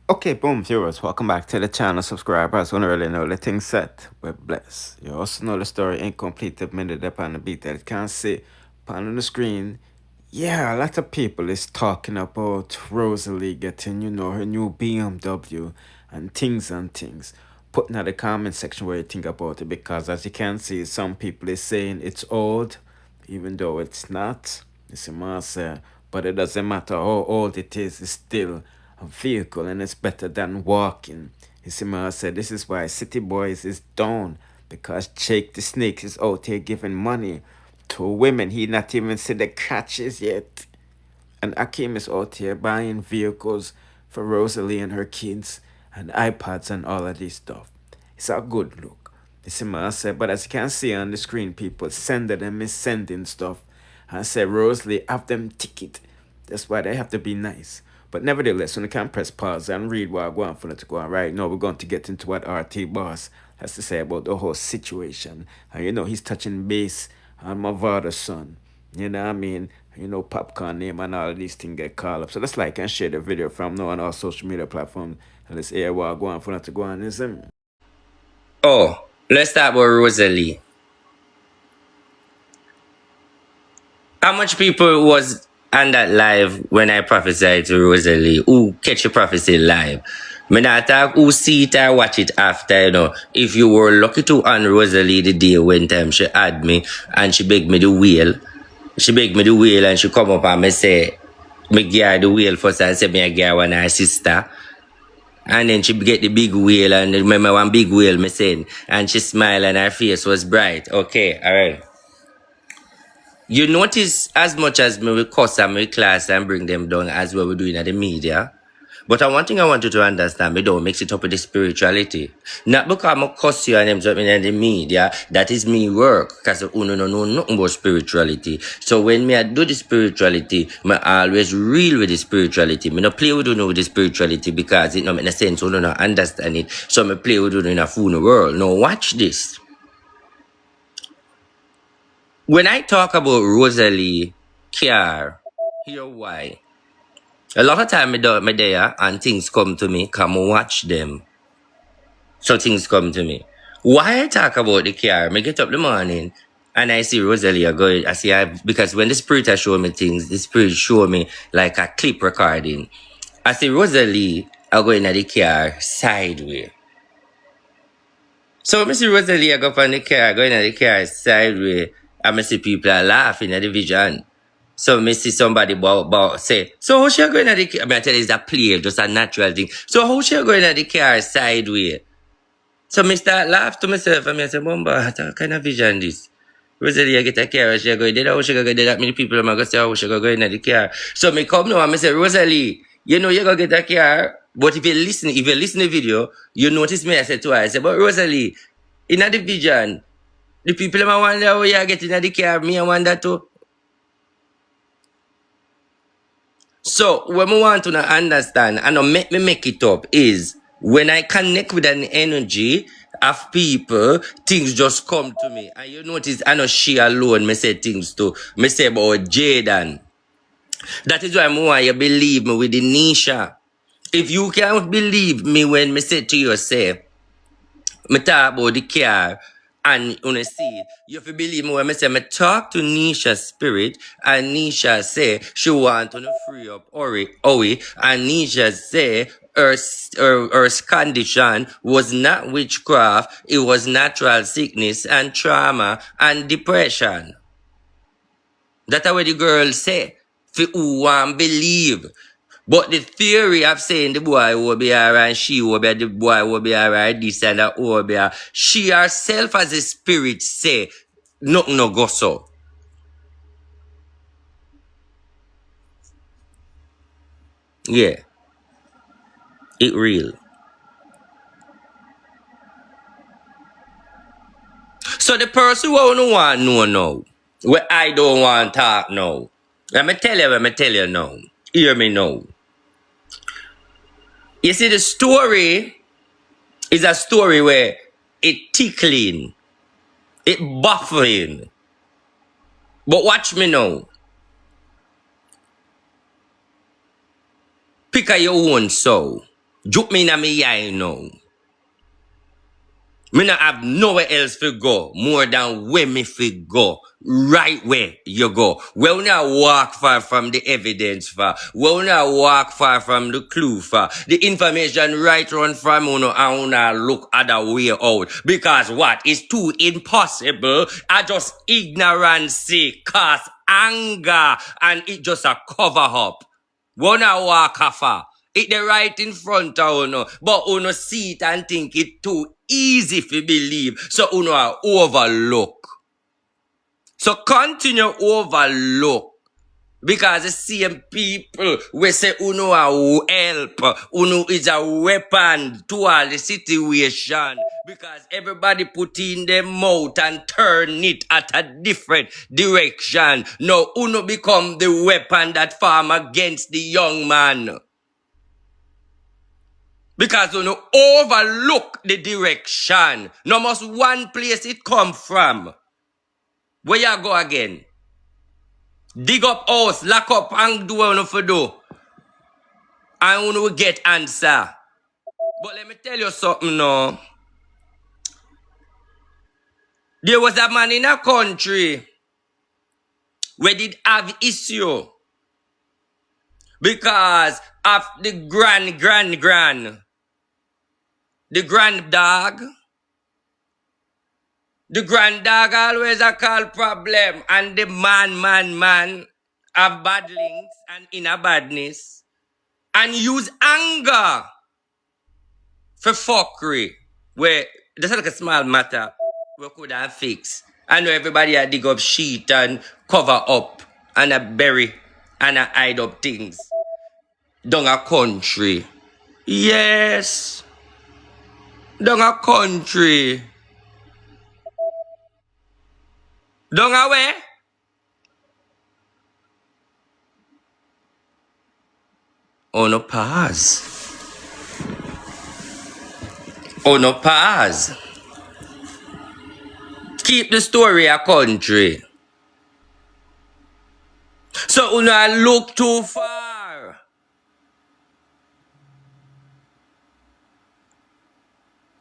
Okay, boom, viewers, welcome back to the channel. Subscribers, want to really know the thing set. We're blessed. You also know the story incomplete the minute upon the beat that it can't see upon the screen. Yeah, a lot of people is talking about Rosalie getting, her new BMW and things. Put in the comment section where you think about it because as you can see, some people is saying it's old, even though it's not. It's a must, but it doesn't matter how old it is, it's still a vehicle and it's better than walking. You see, I said this is why City Boys is down because Jake the Snake is out here giving money to women. He not even see the catches yet. And Akeem is out here buying vehicles for Rosalie and her kids and iPads and all of this stuff. It's a good look. You see, I said, but as you can see on the screen, people sending them is sending stuff. I said, Rosalie, have them ticket. That's why they have to be nice. But nevertheless, when you can press pause and read what I go on for it to go on right now, we're going to get into what RT Boss has to say about the whole situation. And he's touching base on Mavado's son. You know what I mean? Popcorn name and all of these things get called up. So let's like and share the video from now on all social media platforms. And let's hear what I go on for it to go on, isn't it? Oh, let's start with Rosalie. How much people was on that live when I prophesied to Rosalie? Who catch the prophecy live? Me not talk who see it or watch it after, If you were lucky to on Rosalie the day when time she had me and she begged me the wheel. She begged me the wheel and she come up and me say, me give her the wheel first and say me I give her one her sister. And then she get the big wheel and remember one big wheel me saying. And she smiled and her face was bright. Okay, alright. You notice as much as me we cuss and me class and bring them down as what we're doing at the media. But one thing I want you to understand, me don't mix it up with the spirituality. Not because I cuss you and them something in the media, that is me work. Because you don't know nothing about spirituality. So when me I do the spirituality, me always real with the spirituality. Me not play with you with the spirituality because it don't make no sense, you don't understand it. So me play with you in a fool world. Now watch this. When I talk about Rosalie, Kiar, hear why. A lot of time me there and things come to me, come watch them. So things come to me. Why I talk about the Kiar, me get up the morning and I see Rosalie going, because when the spirit has show me things, the spirit show me like a clip recording. I see Rosalie are going at the car sideways. So I see Rosalie I go up on the car, going at the car sideways. And I see people are laughing at the vision. So I see somebody say, so how she going at the car? I tell you, it's a play, just a natural thing. So how she going at the car sideways? So I start laugh to myself and I say, Mamba, what kind of vision this? Rosalie get a car, she go there, how she go there, that many people are going to say, how she go in the car. So I come now and I say, Rosalie, you go get a car, but if you listen to the video, you notice me, I said to her, I said, but Rosalie, in the vision, the people are wonder how you are getting in the car, me I wonder too. So what I want to understand and make me make it up is when I connect with an energy of people, things just come to me. And you notice I know she alone me say things to. Me say about Jada. That is why I want you believe me with the Nisha. If you can't believe me when me say to you, say, me talk about the car and you see, you have to believe me when I say me talk to Nisha's spirit and Nisha say she want to free up Owie and Nisha say her condition was not witchcraft, it was natural sickness and trauma and depression. That's what the girl say. For who want believe. But the theory of saying the boy will be alright, she will be, the boy will be alright, this and that will be alright. She herself as a spirit say, nothing no go so. Yeah, it real. So the person who don't want to know now, where I don't want to talk now, let me tell you now. Hear me now. You see, the story is a story where it tickling, it buffering. But watch me now. Pick a your own soul. Juke me in me eye now. Me not have nowhere else to go more than where me fi go. Right where you go. Where we not walk far from the evidence far. Where we not walk far from the clue far. The information right run from uno and uno look other way out. Because what? It's too impossible. I just ignorancy cause anger and it just a cover up. Wanna walk far. It the right in front of uno, but uno see it and think it too easy to believe, so uno a overlook. So continue overlook. Because the same people we say uno a help, uno is a weapon to all the situation. Because everybody put in their mouth and turn it at a different direction. Now uno become the weapon that farm against the young man. Because you know, overlook the direction. No must one place it come from. Where you go again? Dig up house, lock up and do what you for do. And you will get answer. But let me tell you something now. There was a man in a country where did have issue. Because of the the grand dog. The grand dog always a call problem and the man have bad links and inner badness and use anger for fuckery where that's like a small matter we could have fixed. I know everybody a dig up sheet and cover up and a bury and a hide up things down a country. Yes, down a country. Down a where? Oh no, pause. Oh no, pause. Keep the story a country. So una look too far.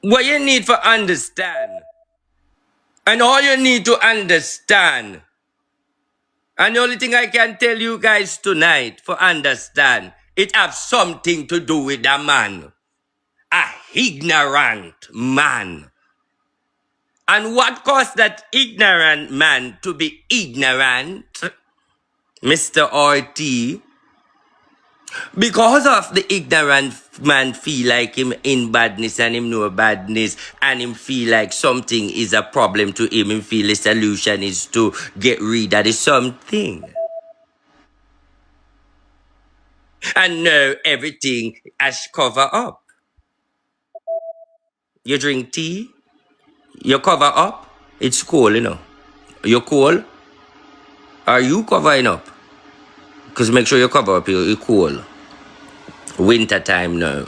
What you need to understand, and all you need to understand, and the only thing I can tell you guys tonight for understand, it have something to do with a man. A ignorant man. And what caused that ignorant man to be ignorant, Mr. RT? Because of the ignorant man feel like him in badness and him know badness and him feel like something is a problem to him. Him feel the solution is to get rid of the something. And now everything has cover up. You drink tea, you cover up, it's cold, you know. You're cold, are you covering up? Because make sure you cover up, you're cool. Winter time now.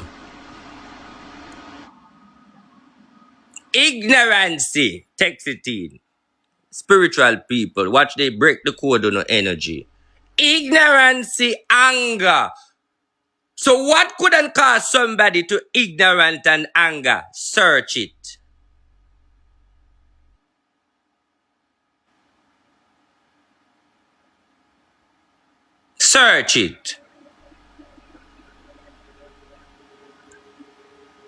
Ignorancy takes it in. Spiritual people, watch they break the code on the energy. Ignorancy, anger. So what couldn't cause somebody to ignorant and anger? Search it. Search it.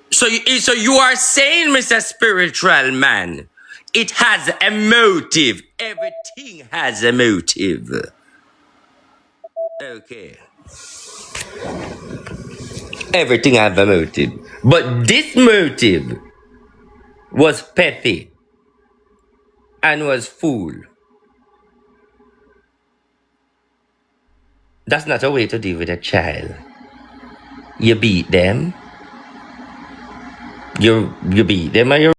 So you are saying, Mr. Spiritual Man, it has a motive. Everything has a motive. Okay. Everything has a motive. But this motive was petty and was fool. That's not a way to deal with a child. You beat them. You beat them and you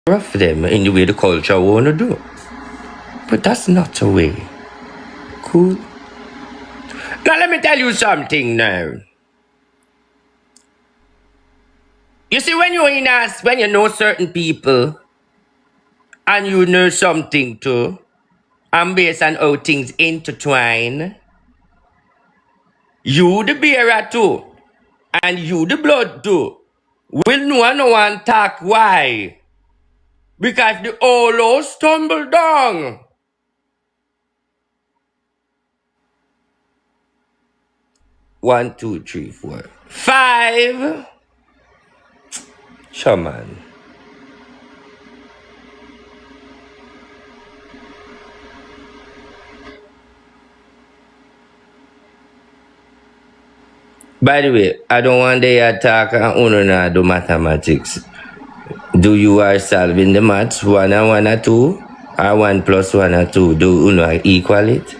rough them in the way the culture want to do. But that's not the way. Cool. Now let me tell you something now. You see, when you know certain people and you know something too, and based on how things intertwine, You the bearer too. And you the blood too. Will no one talk why? Because the whole house tumble down. 1, 2, 3, 4, 5. Shaman. By the way, I don't want the attack and uno do mathematics. Do you are solving the maths 1 and 1 or 2? Or 1 plus 1 or 2? Do uno equal it?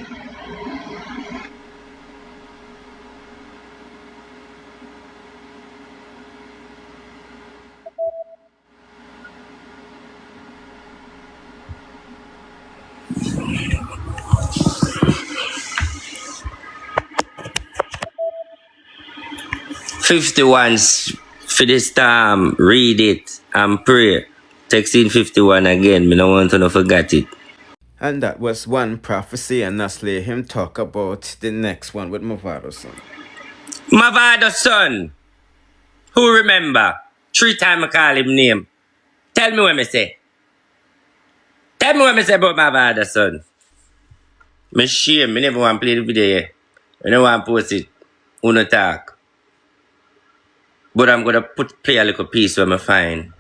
$51 for this time. Read it and pray. Text in 51 again. Me no want to forget it. And that was one prophecy, and lastly, him talk about the next one with Mavado's son. Mavado's son. Who remember? 3 times I call him name. Tell me what me say. Tell me what me say about Mavado's son. Me shame. Me never want to play the video yet. I don't want to post it. Uno talk. But I'm going to play a little piece where I find.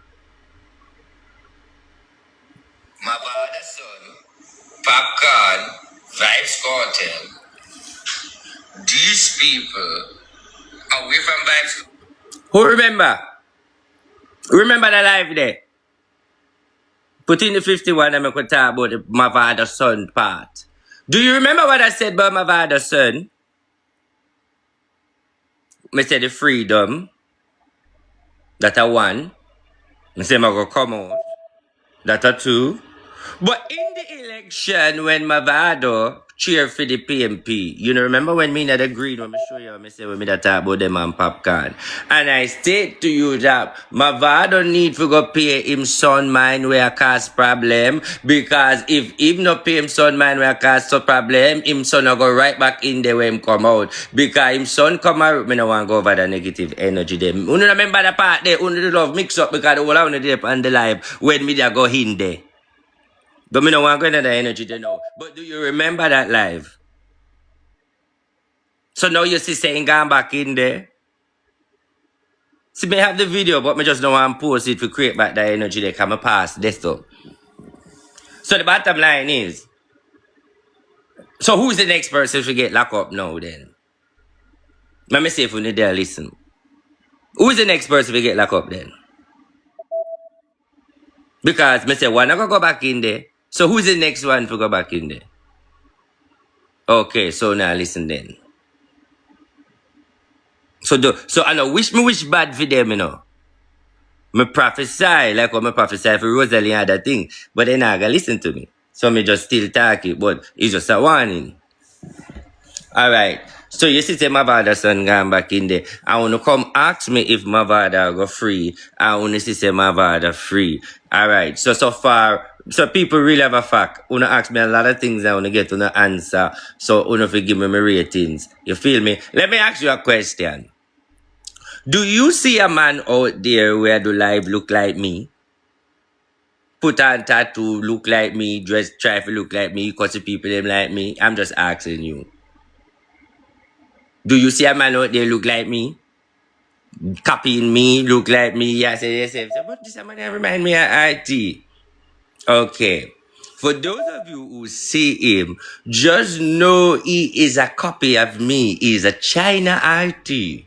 Mavado son, Popcorn, Vybz KarteL. These people away from Vybz. Who remember? Remember the live there? Put in the 51 and I could talk about the Mavado son part. Do you remember what I said about Mavado son? I said the freedom. That a 1. I said I go come out. That a 2. But in the election, when Mavado cheer for the PMP, you know, remember when me not agreed when I show you, I say when me that talk about them and Popcorn. And I state to you that Mavado need to go pay him son mine where cause problem, because if him not pay him son mine where cause so problem, him son will go right back in there when him come out. Because him son come out, me no want to go over the negative energy there. You remember the part there, you love mix up because the whole of them on the live when media go in there. But me no want to go into the energy to know. But do you remember that live? So now you see saying gone back in there. See, me have the video, but me just don't want to post it to create back that energy they come past this stuff. So the bottom line is, so who's the next person to get locked up now then? Let me see if we need to listen. Who's the next person to get locked up then? Because me say one I go back in there. So who's the next one to go back in there? Okay, so now listen then. So I know wish bad for them, you know. Me prophesy like what me prophesy for Rosalie and other thing. But they not gonna listen to me. So me just still talking, but it's just a warning. Alright. So you see Mavado son gone back in there. I wanna come ask me if Mavado go free. I wanna see Mavado free. Alright. So far, so people really have a fact. Wanna ask me a lot of things I wanna get to the answer. So wanna give me my ratings. You feel me? Let me ask you a question. Do you see a man out there where the life look like me? Put on tattoo, look like me, dress, try to look like me, cause the people them like me? I'm just asking you. Do you see a man out there look like me? Copying me, look like me? Yes, yes, yes. But this man remind me of IT. Okay. For those of you who see him, just know he is a copy of me. He is a China IT.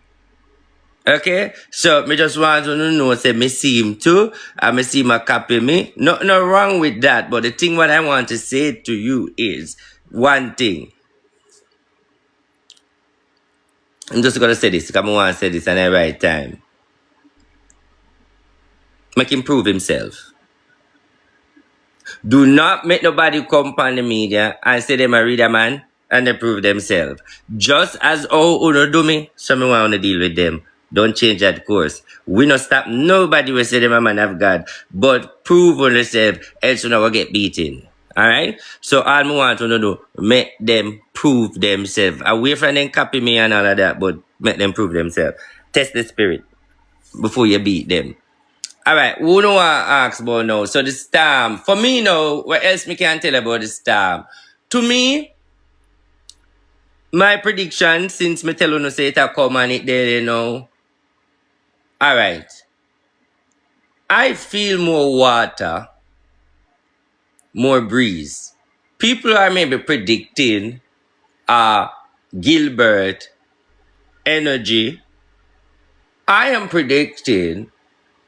Okay, so me just want to know, say me see him too, and me see him copy me. No wrong with that, but the thing what I want to say to you is one thing. I'm just gonna say this, because I want to say this at the right time. Make him prove himself. Do not make nobody come on the media and say them a reader man and they prove themselves. Just as how Uno do me, so me want to deal with them. Don't change that course. We not stop nobody will say them a man of God, but prove on yourself, else you not get beaten. Alright? So all I want to do, make them prove themselves. Away from them copy me and all of that, but make them prove themselves. Test the spirit before you beat them. Alright, who know what I ask about now? So the storm. For me now, what else me can tell about the storm? To me, my prediction, since me tell you say it a come and it there, you know. Alright. I feel more water, more breeze. People are maybe predicting Gilbert energy. I am predicting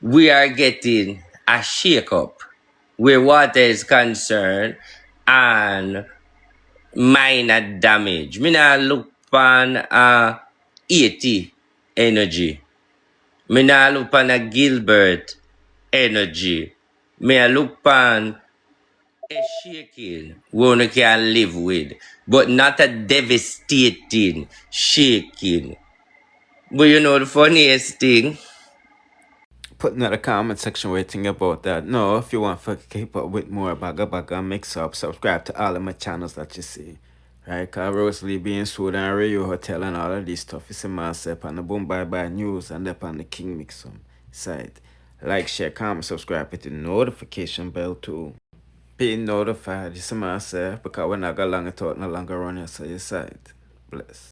we are getting a shake-up where water is concerned and minor damage. Me nah look pan 80 energy. Me nah look pan a Gilbert energy. Me a look pan a shaking we can live with, but not a devastating shaking. But you know the funniest thing? Put in the comment section what you think about that. No, if you want to keep up with more Baga Mix Up, subscribe to all of my channels that you see. Right, because Rosalie being sued and Radio Hotel and all of this stuff. It's a myself on the Boom Bye Bye News and up on the Kingmixup side. Like, share, comment, subscribe, hit the notification bell too. Being notified, it's a myself because we're not going to talk no longer on your side. Bless.